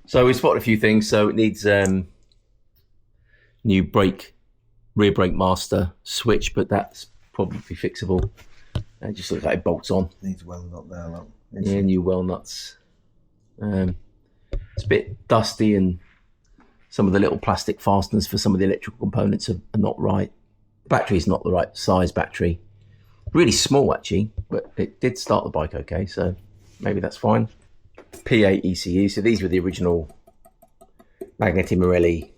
So we spotted a few things. So it needs new rear brake master switch, but that's probably fixable. It just looks like it bolts on. Needs well nut there, look. Yeah, new well nuts. It's a bit dusty, and some of the little plastic fasteners for some of the electrical components are not right. The battery is not the right size battery. Really small actually, but it did start the bike okay, so maybe that's fine. P8 ECU. So these were the original Magneti Marelli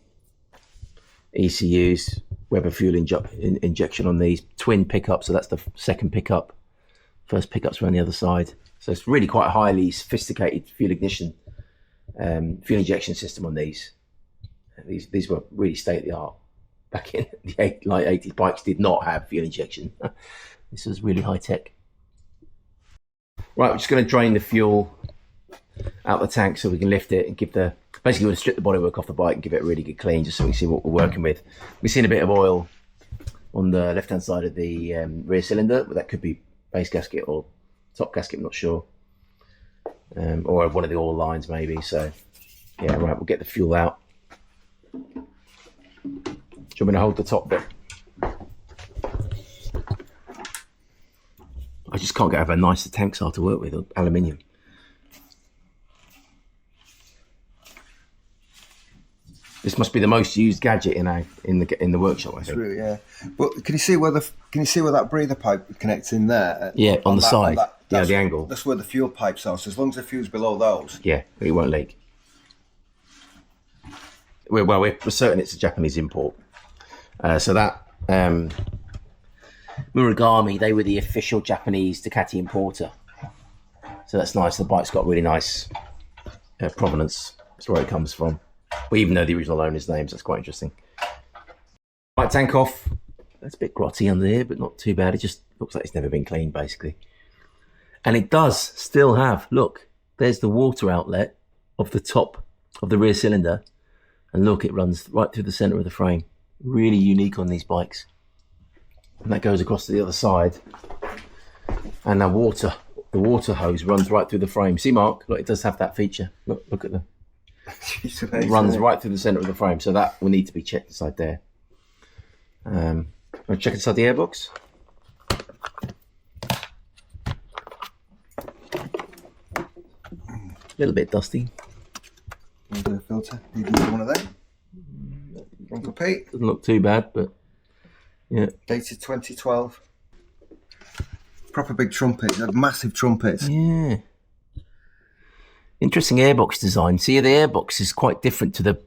ECUs. Weber fuel injection on these. Twin pickup, so that's the second pickup. First pickup's around the other side. So it's really quite a highly sophisticated fuel ignition, fuel injection system on these. These were really state of the art. Back in the late 80s, bikes did not have fuel injection. This was really high tech. Right, we're just going to drain the fuel out the tank so we can lift it and give the, basically we're going to strip the bodywork off the bike and give it a really good clean just so we can see what we're working with. We've seen a bit of oil on the left hand side of the rear cylinder, but that could be base gasket or top gasket, I'm not sure, or one of the oil lines maybe. So yeah, right, we'll get the fuel out. Do you want me to hold the top bit? I just can't get over how nice the tanks are to work with, aluminium. This must be the most used gadget in the workshop, I think. Really, yeah. But can you see where that breather pipe connects in there? Yeah, on the side. Yeah, the angle. That's where the fuel pipes are. So as long as the fuel's below those, yeah, it won't leak. We're certain it's a Japanese import. So that Murakami, they were the official Japanese Ducati importer. So that's nice. The bike's got really nice provenance. That's where it comes from. We even know the original owner's names. That's quite interesting. Right, tank off. That's a bit grotty under here, but not too bad. It just looks like it's never been cleaned, basically. And it does still have, look, there's the water outlet of the top of the rear cylinder. And look, it runs right through the center of the frame. Really unique on these bikes. And that goes across to the other side. And the water hose runs right through the frame. See, Mark, look, it does have that feature. Look at the... It runs right through the center of the frame, so that will need to be checked inside there. I'll check inside the airbox. A little bit dusty. The filter. You can do one of them. Uncle Pete. Doesn't look too bad, but yeah. Dated 2012. Proper big trumpets. Massive trumpets. Yeah. Interesting airbox design. See, the airbox is quite different to the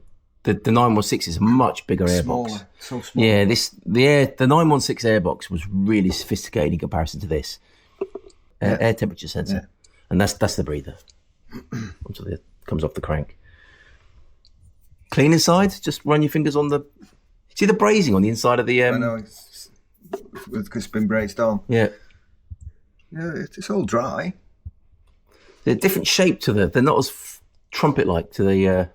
916 is a much bigger airbox. Smaller, so small. Yeah, the 916 airbox was really sophisticated in comparison to this. Air temperature sensor, and that's the breather. Until it comes off the crank. Clean inside. Just run your fingers on the. See the brazing on the inside of the. I know it's been brazed on. Yeah. Yeah, it's all dry. They're a different shape to they're not as trumpet-like to the, you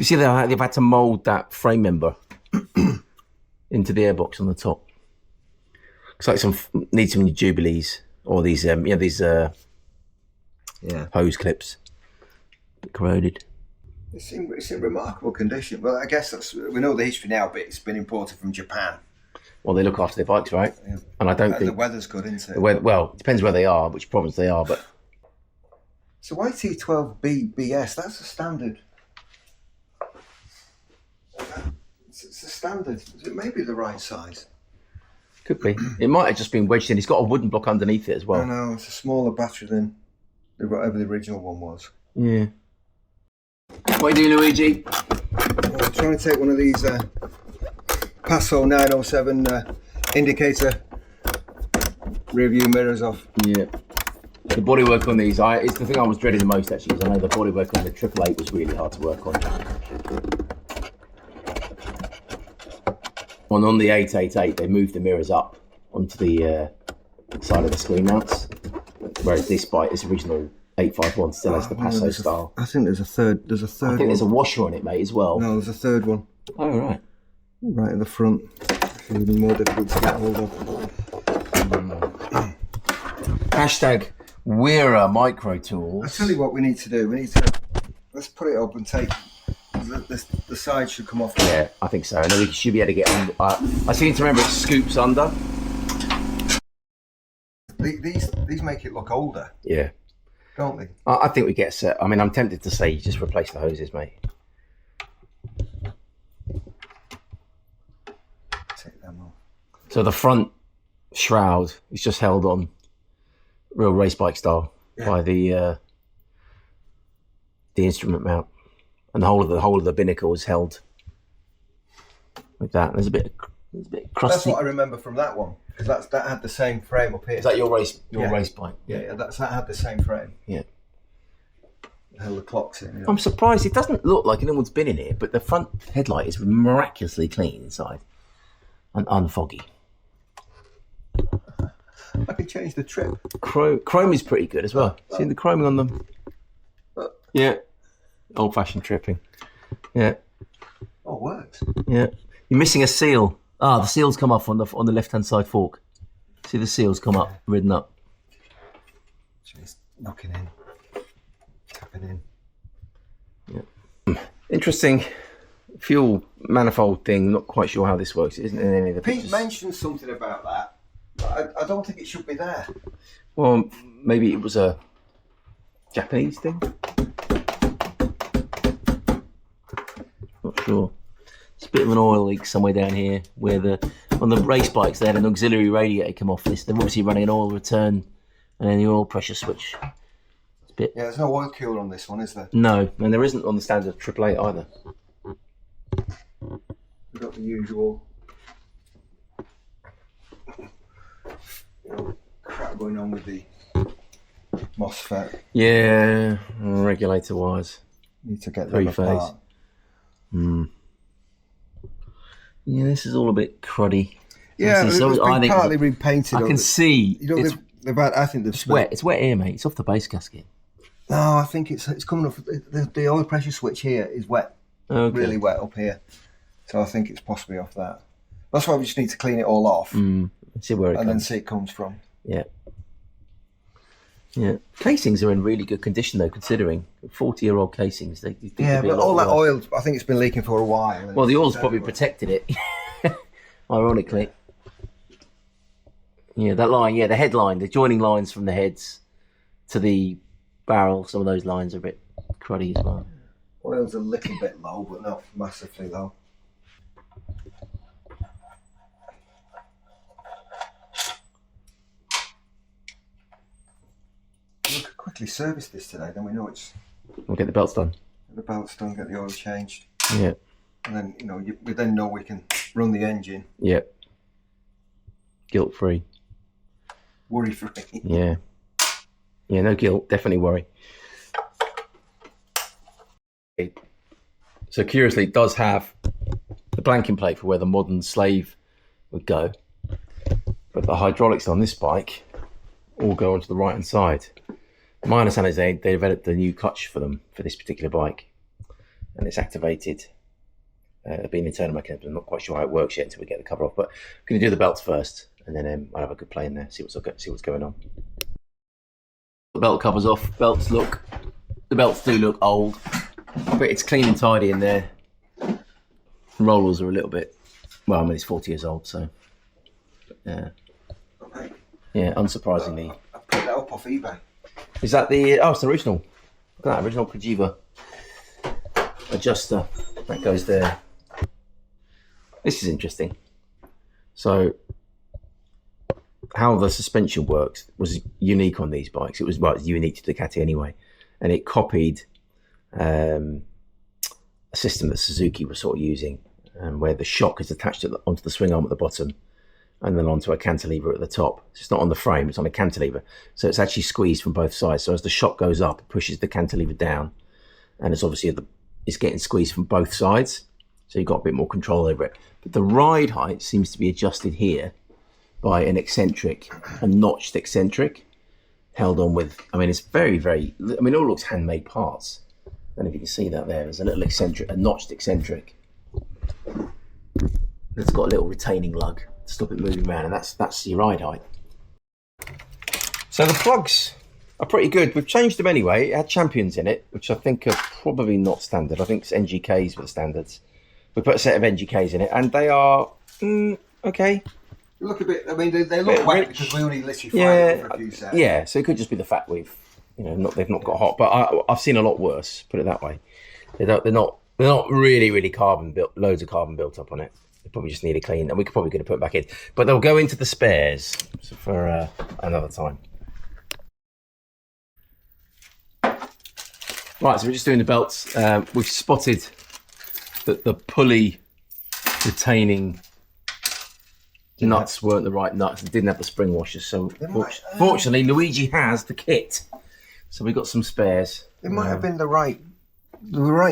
see they've had to mould that frame member into the airbox on the top. Looks like need some Jubilees or these, hose clips. A bit corroded. It's in remarkable condition. Well, I guess we know the history now, but it's been imported from Japan. Well, they look after their bikes, right? Yeah. And I don't think... the weather's good, isn't it? Well, it depends where they are, which province they are, but... So YT12BBS, that's a standard. It's a standard. It may be the right size. Could be. It might have just been wedged in. It's got a wooden block underneath it as well. I know, it's a smaller battery than whatever the original one was. Yeah. What are you doing, Luigi? I'm trying to take one of these Passo 907 indicator rear view mirrors off. Yeah. The bodywork on these, it's the thing I was dreading the most actually, because I know the bodywork on the 888 was really hard to work on. On the 888, they moved the mirrors up onto the side of the screen mounts, whereas this original 851 still has the Passo style. I think there's a third. I think there's a washer on it, mate, as well. No, there's a third one. Oh, right. Right at the front. It's even more difficult to get hold of. Hashtag We're a micro tool. I'll tell you what we need to do. We need to let's put it up and take the side should come off. Yeah, I think so. And then we should be able to get under. I seem to remember it scoops under. These make it look older. Yeah. Don't they? I think we get set. I mean, I'm tempted to say just replace the hoses, mate. Take them off. So the front shroud is just held on, real race bike style, by the instrument mount, and the whole of the binnacle is held with that. There's a bit crusty. That's what I remember from that one, because that had the same frame up here. Is that your race bike? Yeah, that had the same frame. Yeah. Held the clocks in. I'm surprised it doesn't look like anyone's been in here, but the front headlight is miraculously clean inside and unfoggy. I could change the trip. Chrome is pretty good as well. See the chroming on them? Yeah. Old-fashioned tripping. Yeah. Oh, it works. Yeah. You're missing a seal. Ah, the seal's come off on the left-hand side fork. See the seal's come up, ridden up. Just knocking in. Tapping in. Yeah. Interesting fuel manifold thing. Not quite sure how this works. It isn't in any of the Pete pictures. mentioned something about that. I don't think it should be there. Well, maybe it was a Japanese thing. Not sure. It's a bit of an oil leak somewhere down here where on the race bikes they had an auxiliary radiator come off this. They're obviously running an oil return and then the oil pressure switch. It's a bit. Yeah, there's no oil cooler on this one, is there? No, and there isn't on the standard 888 either. We've got the usual crap going on with the MOSFET. Yeah, regulator wires. Need to get them apart. Yeah, this is all a bit cruddy. Yeah, it's been partly repainted. I can see. You know, I think it's wet. It's wet here, mate. It's off the base gasket. No, I think it's coming off. The oil pressure switch here is wet. Okay. Really wet up here. So I think it's possibly off that. That's why we just need to clean it all off. See where it comes. Then see it comes from. Yeah. Yeah. Casings are in really good condition though, considering 40-year-old casings. But all that oil, I think it's been leaking for a while. Well, the oil's probably protected it. Ironically. Yeah, that line, the headline, the joining lines from the heads to the barrel, some of those lines are a bit cruddy as well. Oil's a little bit low, but not massively low. We could quickly service this today, then we know it's... We'll get the belts done. Get the belts done, get the oil changed. Yeah. And then, we then know we can run the engine. Yeah. Guilt-free. Worry-free. Yeah. Yeah, no guilt, definitely worry. So curiously, it does have the blanking plate for where the modern Slave would go. But the hydraulics on this bike all go onto the right-hand side. My understanding is they developed a new clutch for them for this particular bike. And it's activated. Being internal mechanism, I'm not quite sure how it works yet until we get the cover off. But I'm going to do the belts first. And then I'll have a good play in there, see what's going on. The belt covers off. The belts do look old. But it's clean and tidy in there. Rollers are a little bit, well, I mean, it's 40 years old, so. Yeah, unsurprisingly. I picked that up off eBay. Is that it's the original. Look at that, original Cagiva adjuster. That goes there. This is interesting. So, how the suspension works was unique on these bikes. It was unique to Ducati anyway. And it copied a system that Suzuki was sort of using, where the shock is attached onto the swing arm at the bottom and then onto a cantilever at the top. So it's not on the frame, it's on a cantilever. So it's actually squeezed from both sides. So as the shock goes up, it pushes the cantilever down, and it's obviously it's getting squeezed from both sides. So you've got a bit more control over it. But the ride height seems to be adjusted here by a notched eccentric, held on with, it's very, very, it all looks handmade parts. I don't know if you can see that there. There's a little eccentric, a notched eccentric. It's got a little retaining lug to stop it moving around, and that's your ride height. So the plugs are pretty good. We've changed them anyway. It had champions in it, which I think are probably not standard. I think it's NGKs were the standards. We put a set of NGKs in it, and they are okay. They look a bit. I mean, they look wet because we only literally fired them for a few seconds. Yeah, so it could just be the fact they've not got hot. But I've seen a lot worse. Put it that way. They're not really loads of carbon built up on it. They probably just need a clean, and we could probably put it back in. But they'll go into the spares for another time. Right, so we're just doing the belts. We've spotted that the pulley retaining nuts weren't the right nuts and didn't have the spring washers. So fortunately, Luigi has the kit. So we got some spares. It might have been the right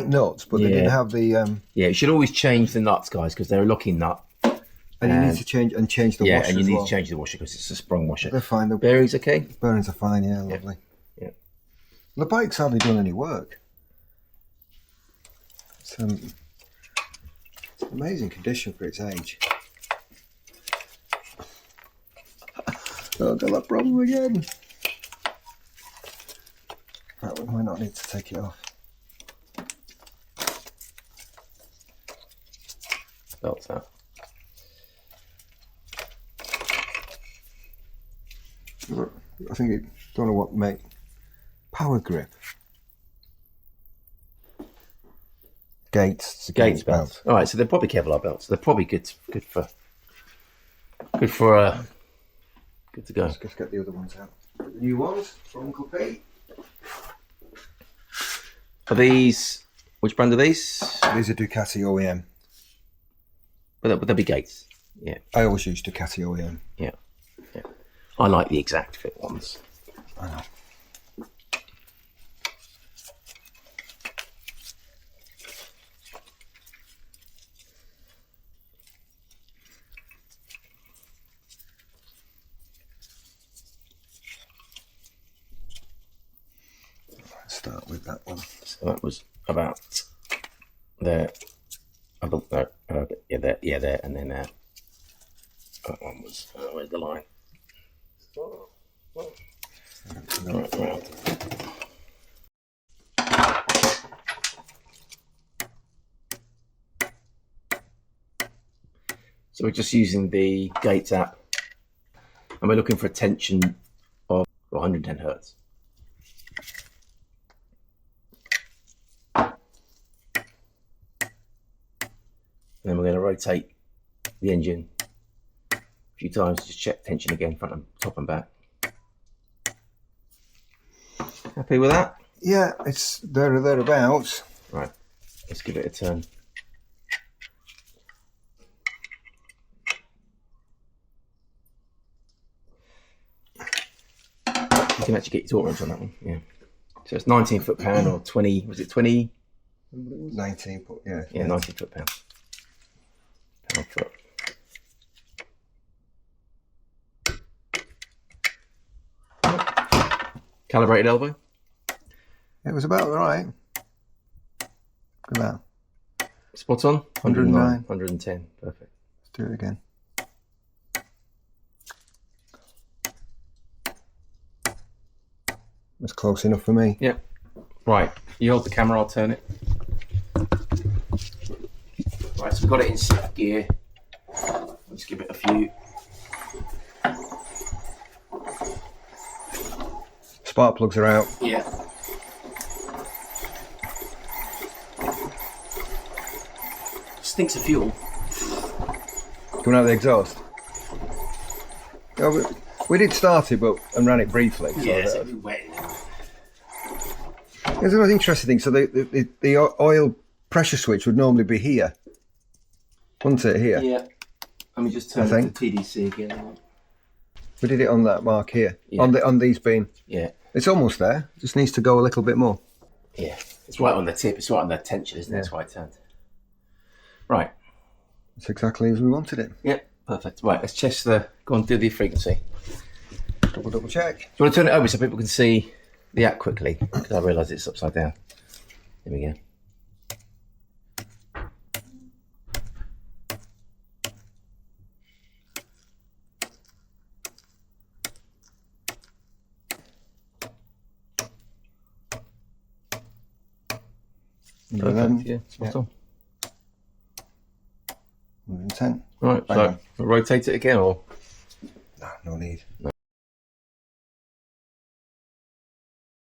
nuts, but they didn't have the. Yeah, you should always change the nuts, guys, because they're a locking nut. And you need to change the washer. Yeah, and you need to change the washer because it's a sprung washer. They're fine. The bearings okay? Bearings are fine. Yeah, lovely. Yeah. The bike's hardly done any work. It's amazing condition for its age. Oh, I've got that problem again. Right, we might not need to take it off. Belts out. I think it don't know what make power grip. Gates. Gates belts. All right, so they're probably Kevlar belts. They're probably good to go. Let's just get the other ones out. The new ones from Uncle Pete. Are these? Which brand are these? These are Ducati OEM. But they'll be Gates. Yeah. I always use Ducati OEM. Yeah. I like the exact fit ones. I know. Let's start with that one. So that was about there. There, and then that one was where's the line? Right. So we're just using the Gates app, and we're looking for a tension of 110 hertz. And then we're going to rotate the engine a few times, just check tension again, front and top and back. Happy with that? Yeah, it's there or thereabouts. Right, let's give it a turn. You can actually get your tolerance on that one, yeah. So it's 19 foot-pound or 20, was it 20? 19 foot, yeah. Yeah, 19 foot-pound. Pound-foot. Calibrated elbow? It was about right. Look at that. Spot on? 109. 110, perfect. Let's do it again. That's close enough for me. Yeah. Right, you hold the camera, I'll turn it. Right, so we've got it in 6th gear. Let's give it a few. Spark plugs are out. Yeah. Stinks of fuel. Coming out of the exhaust. Yeah, we did start it, and ran it briefly. So Yes, it'll be wet. There's another interesting thing. So the oil pressure switch would normally be here, wouldn't it? Here. Yeah. Let me just turn it to TDC again. We did it on that mark here. Yeah. On these being. Yeah. It's almost there. Just needs to go a little bit more. Yeah. It's right on the tip. It's right on the tension, isn't it? That's why it turned. Right. It's exactly as we wanted it. Yeah. Perfect. Right. Let's test go on, do the frequency. Double check. Do you want to turn it over so people can see the app quickly? Because I realise it's upside down. There we go. Perfect. Yeah, spot on. 110. Right, Bang so on. we'll rotate it again, or No need. no.